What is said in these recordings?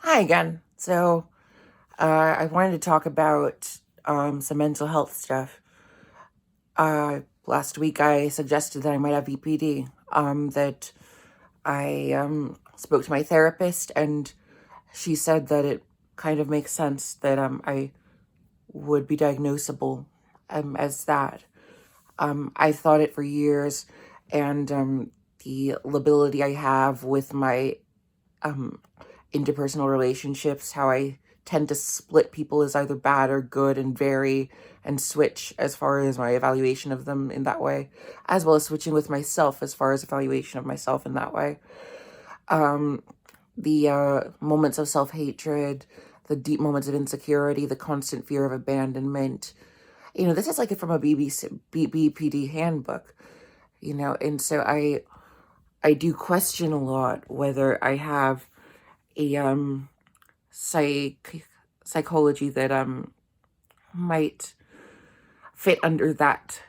Hi again. I wanted to talk about some mental health stuff. Last week I suggested that I might have BPD. That I spoke to my therapist, and she said that it kind of makes sense that I would be diagnosable as that. I thought it for years, and the lability I have with my um, interpersonal relationships, how I tend to split people as either bad or good and vary and switch as far as my evaluation of them in that way, as well as switching with myself as far as evaluation of myself in that way. Um, the moments of self-hatred, the deep moments of insecurity, the constant fear of abandonment. This is like from a BPD handbook, and so I do question a lot whether I have a psychology that might fit under that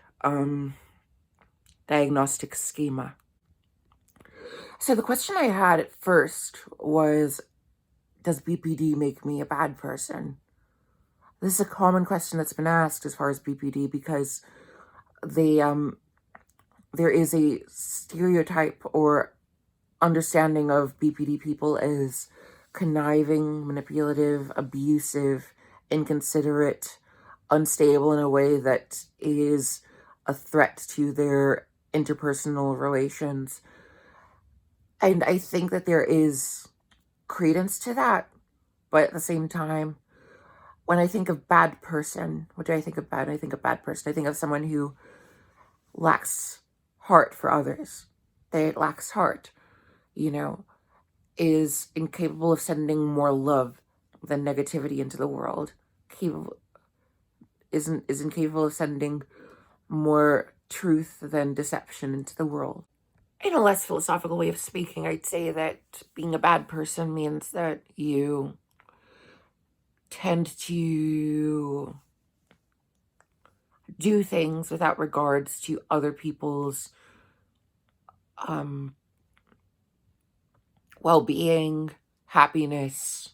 diagnostic schema. So the question I had at first was, does BPD make me a bad person? This is a common question that's been asked as far as BPD because they there is a stereotype or understanding of BPD people as conniving, manipulative, abusive, inconsiderate, unstable in a way that is a threat to their interpersonal relations. And I think that there is credence to that. But at the same time, when I think of bad person, what do I think of bad? When I think of bad person, I think of someone who lacks heart for others. They lacks heart, is incapable of sending more love than negativity into the world. Is incapable of sending more truth than deception into the world. In a less philosophical way of speaking, I'd say that being a bad person means that you tend to do things without regards to other people's well-being, happiness,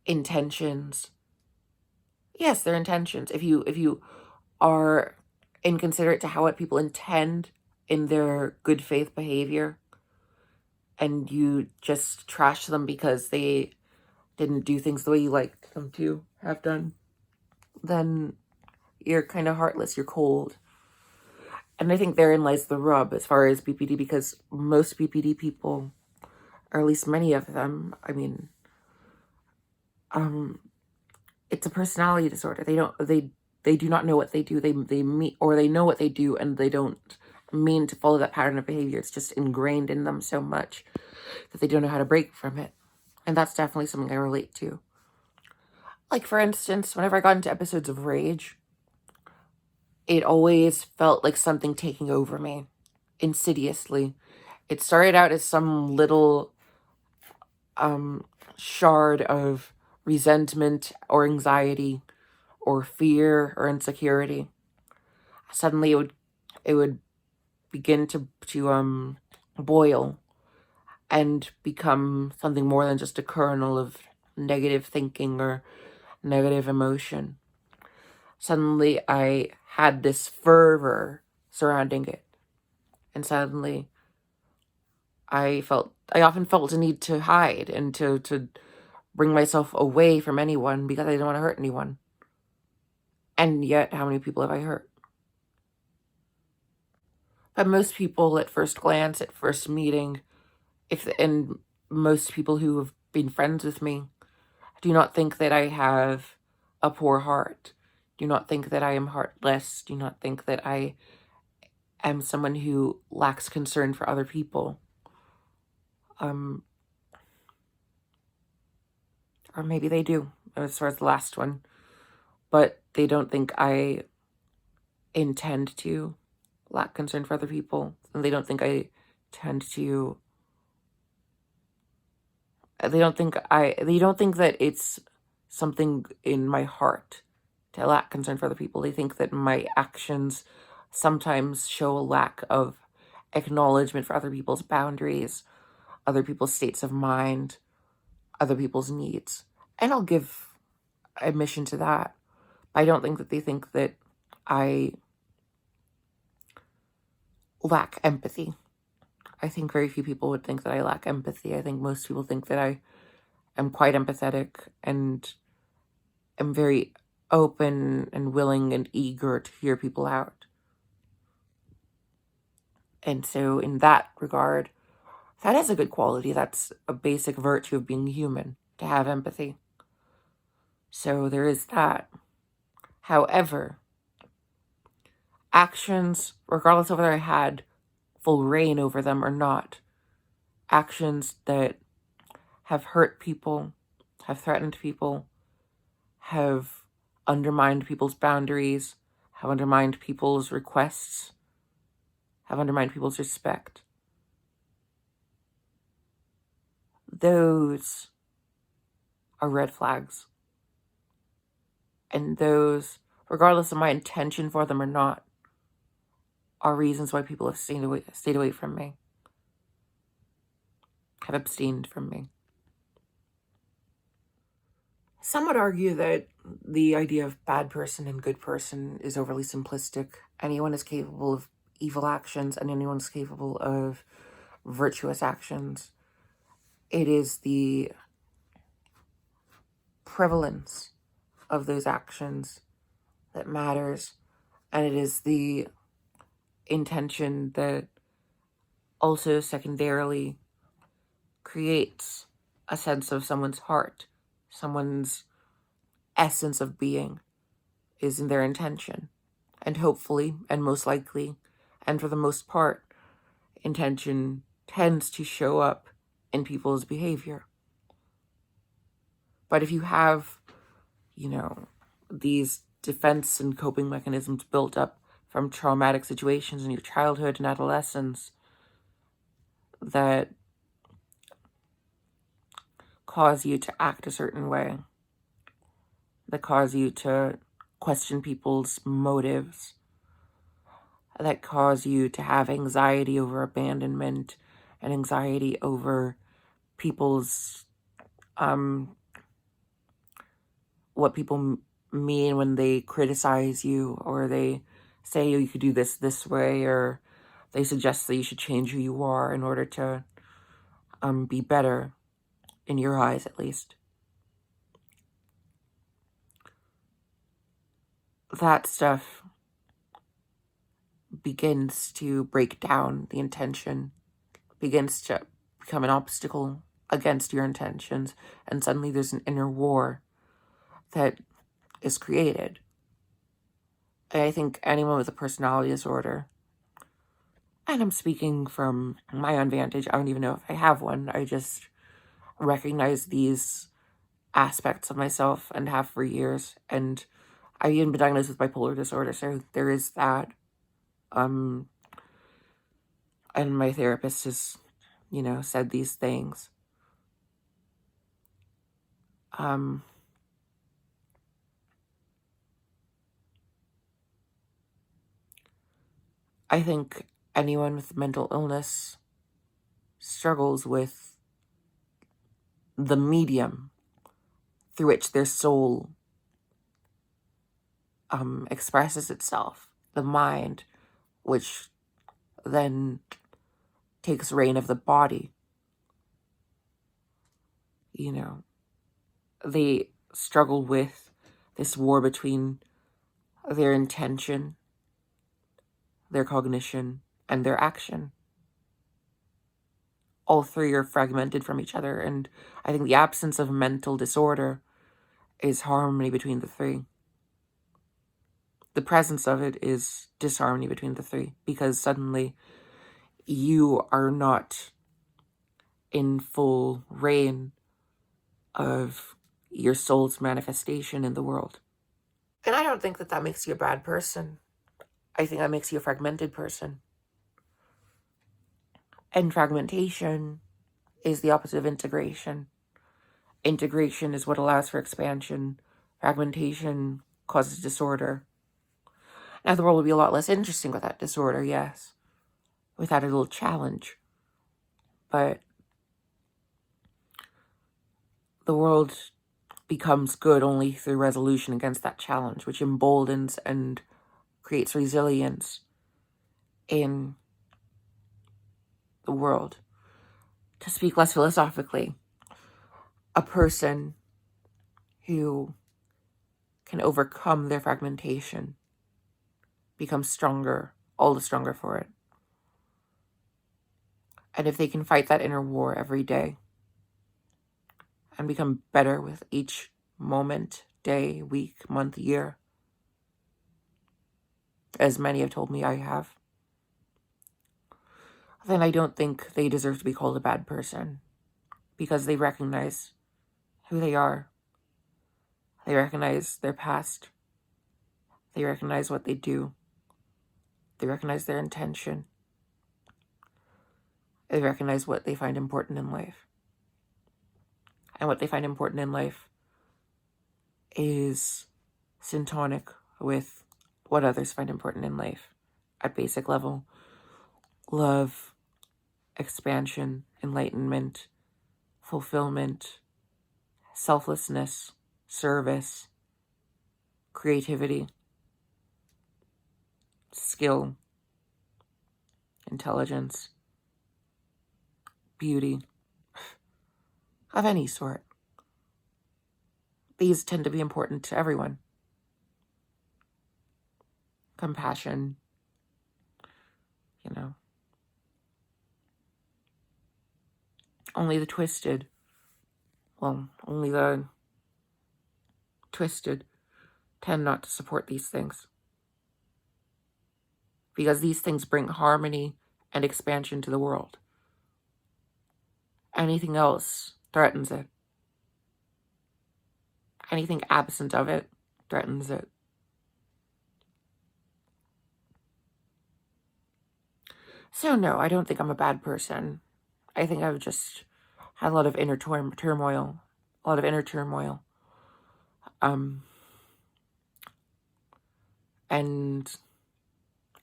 intentions. Yes, their intentions. If you are inconsiderate to how what people intend in their good faith behavior, and you just trash them because they didn't do things the way you liked them to have done, then you're kind of heartless, you're cold. And I think therein lies the rub as far as BPD, because most BPD people, or at least many of them, it's a personality disorder. They do not know what they do. They meet, or they know what they do and they don't mean to follow that pattern of behavior. It's just ingrained in them so much that they don't know how to break from it. And that's definitely something I relate to. Like, for instance, whenever I got into episodes of rage, it always felt like something taking over me insidiously. It started out as some little shard of resentment or anxiety or fear or insecurity. Suddenly it would begin to boil and become something more than just a kernel of negative thinking or negative emotion. Suddenly I had this fervor surrounding it, and suddenly I often felt a need to hide and to bring myself away from anyone because I didn't want to hurt anyone. And yet, how many people have I hurt? But most people at first glance, at first meeting, and most people who have been friends with me do not think that I have a poor heart, do not think that I am heartless, do not think that I am someone who lacks concern for other people. Or maybe they do, as far as the last one, but they don't think I intend to lack concern for other people, and they don't think I tend to they don't think that it's something in my heart to lack concern for other people. They think that my actions sometimes show a lack of acknowledgement for other people's boundaries, other people's states of mind, other people's needs. And I'll give admission to that. I don't think that they think that I lack empathy. I think very few people would think that I lack empathy. I think most people think that I am quite empathetic and am very open and willing and eager to hear people out. And so in that regard, that is a good quality. That's a basic virtue of being human, to have empathy. So there is that. However, actions, regardless of whether I had full reign over them or not, actions that have hurt people, have threatened people, have undermined people's boundaries, have undermined people's requests, have undermined people's respect. Those are red flags. And those, regardless of my intention for them or not, are reasons why people have stayed away from me, have abstained from me. Some would argue that the idea of bad person and good person is overly simplistic. Anyone is capable of evil actions and anyone is capable of virtuous actions. It is the prevalence of those actions that matters, and it is the intention that also secondarily creates a sense of someone's heart, someone's essence of being is in their intention. And hopefully, and most likely, and for the most part, intention tends to show up in people's behavior. But if you have, these defense and coping mechanisms built up from traumatic situations in your childhood and adolescence that cause you to act a certain way, that cause you to question people's motives, that cause you to have anxiety over abandonment and anxiety over people's, what people mean when they criticize you or they say, oh, you could do this way, or they suggest that you should change who you are in order to be better, in your eyes at least. That stuff begins to break down the intention, begins to become an obstacle against your intentions, and suddenly there's an inner war that is created. And I think anyone with a personality disorder, and I'm speaking from my own vantage, I don't even know if I have one, I just recognize these aspects of myself and have for years, and I've even been diagnosed with bipolar disorder, so there is that. And my therapist has, said these things. I think anyone with mental illness struggles with the medium through which their soul expresses itself, the mind, which then takes reign of the body. They struggle with this war between their intention, their cognition, and their action. All three are fragmented from each other, and I think the absence of mental disorder is harmony between the three. The presence of it is disharmony between the three, because suddenly you are not in full reign of your soul's manifestation in the world. And I don't think that that makes you a bad person. I think that makes you a fragmented person. And fragmentation is the opposite of integration. Integration is what allows for expansion. Fragmentation causes disorder. Now, the world would be a lot less interesting without disorder, yes. Without a little challenge. But the world becomes good only through resolution against that challenge, which emboldens and creates resilience in the world. To speak less philosophically, a person who can overcome their fragmentation becomes stronger, all the stronger for it. And if they can fight that inner war every day and become better with each moment, day, week, month, year, as many have told me I have, then I don't think they deserve to be called a bad person, because they recognize who they are. They recognize their past. They recognize what they do. They recognize their intention. They recognize what they find important in life. And what they find important in life is syntonic with what others find important in life at basic level. Love, expansion, enlightenment, fulfillment, selflessness, service, creativity, skill, intelligence, beauty, of any sort. These tend to be important to everyone. Compassion, only the twisted tend not to support these things, because these things bring harmony and expansion to the world. Anything else threatens it. Anything absent of it threatens it. So no, I don't think I'm a bad person. I think I've just had a lot of inner turmoil. And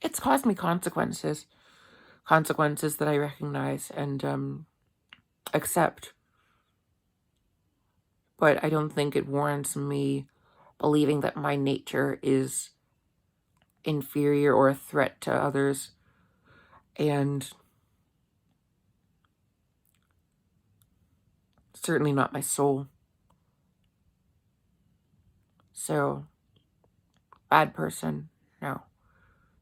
it's caused me consequences that I recognize and accept. But I don't think it warrants me believing that my nature is inferior or a threat to others. And certainly not my soul. So, bad person, no.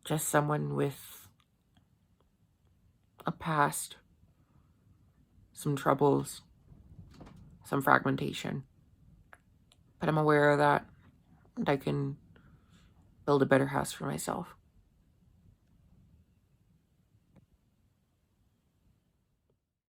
Just someone with a past, some troubles, some fragmentation. But I'm aware of that, and I can build a better house for myself.